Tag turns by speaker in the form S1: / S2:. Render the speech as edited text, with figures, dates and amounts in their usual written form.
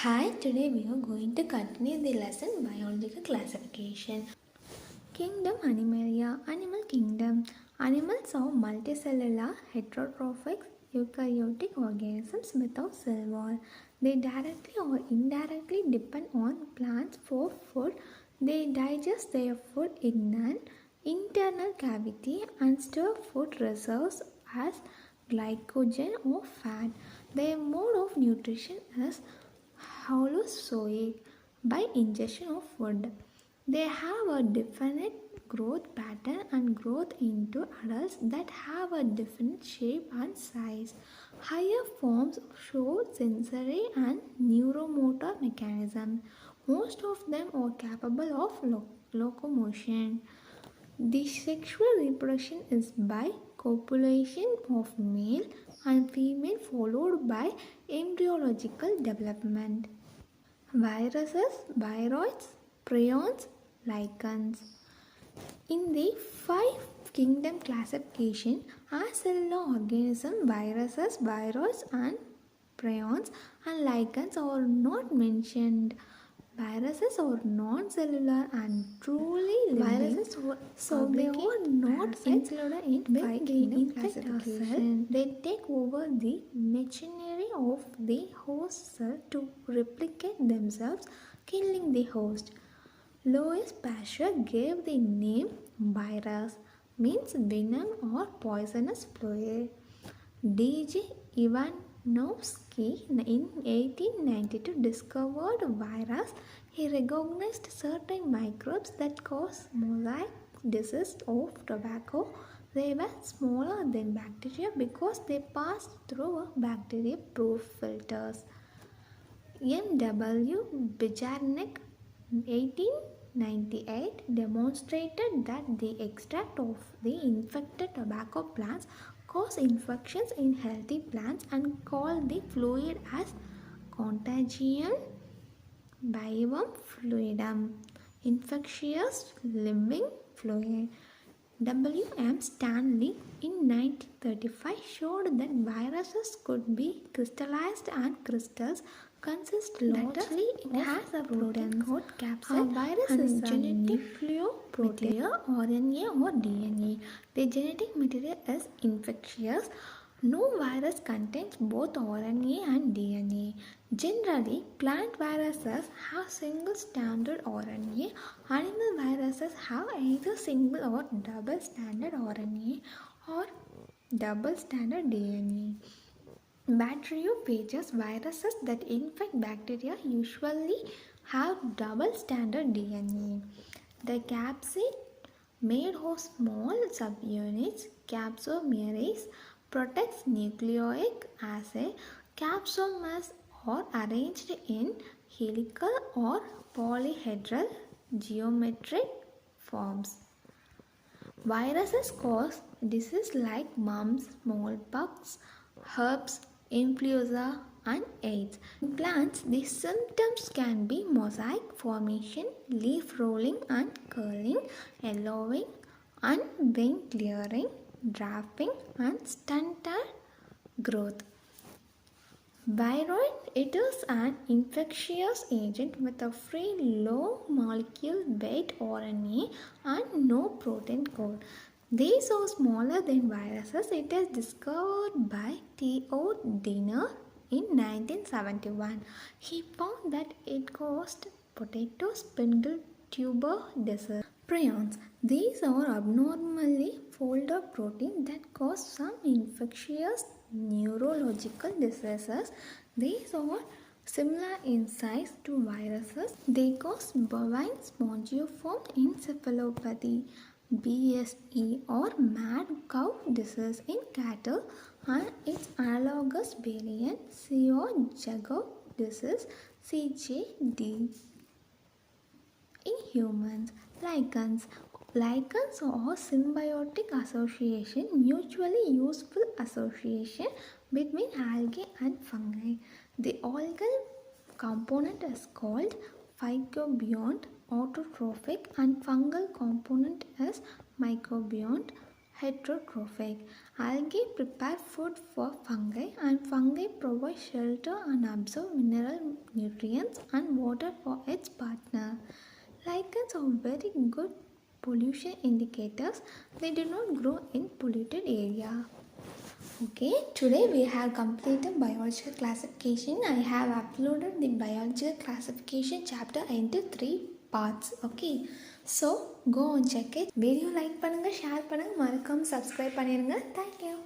S1: Hi, today we are going to continue the lesson biological classification. Kingdom Animalia, Animal Kingdom. Animals are multicellular, heterotrophic, eukaryotic organisms without cell wall. They directly or indirectly depend on plants for food. They digest their food in an internal cavity and store food reserves as glycogen or fat. Their mode of nutrition is holozoic by ingestion of food. They have a definite growth pattern and growth into adults that have a definite shape and size. Higher forms show sensory and neuromotor mechanisms. Most of them are capable of locomotion. The sexual reproduction is by copulation of male and female followed by embryological development. Viruses, viroids, prions, lichens. In the 5 kingdom classification, acellular organisms, viruses, viroids and prions and lichens are not mentioned. Viruses are non-cellular and truly living, so they are not included in 5 kingdom classification. They take over the machinery of the host cell to replicate themselves, killing the host. Louis Pasteur gave the name virus, means venom or poisonous fluid. D.G. Ivanovsky in 1892 discovered virus. He recognized certain microbes that cause mosaic disease of tobacco. They were smaller than bacteria because they passed through bacteria-proof filters. M.W. Bijarnik 1898 demonstrated that the extract of the infected tobacco plants cause infections in healthy plants and called the fluid as contagion vivum fluidum, infectious living fluid. W. M. Stanley in 1935 showed that viruses could be crystallized and crystals consist largely it has a protein called capsid. A virus is a nucleoprotein material, RNA or DNA. The genetic material is infectious. No virus contains both RNA and DNA. Generally, plant viruses have single stranded RNA. Animal viruses have either single or double stranded RNA or double stranded DNA. Bacteriophages, viruses that infect bacteria, usually have double stranded DNA. The capsid, made of small subunits, capsomerase, protects nucleic acid. Capsomeres are arranged in helical or polyhedral geometric forms. Viruses cause diseases like mumps, smallpox, herpes, influenza and AIDS. In plants, the symptoms can be mosaic formation, leaf rolling and curling, yellowing and wing clearing, draping and stunted growth. Viroid, it is an infectious agent with a free low molecule weight RNA and no protein code. These are smaller than viruses. It is discovered by T.O. Dinner in 1971. He found that it caused potato spindle tuber disease. Prions. These are abnormally folded proteins that cause some infectious neurological diseases. These are similar in size to viruses. They cause bovine spongiform encephalopathy, BSE or mad cow disease in cattle and its analogous variant Sea-Jagow disease CJD. In humans, lichens. Lichens are symbiotic association, mutually useful association between algae and fungi. The algal component is called phycobiont autotrophic and fungal component is mycobiont heterotrophic. Algae prepare food for fungi and fungi provide shelter and absorb mineral nutrients and water for its partner. Lichens are very good pollution indicators. They do not grow in polluted area. Okay, today we have completed biological classification. I have uploaded the biological classification chapter into 3 parts. Okay, so go and check it. Video like பண்ணுங்க, share பண்ணுங்க, மறக்காம subscribe பண்ணிருங்க. Thank you.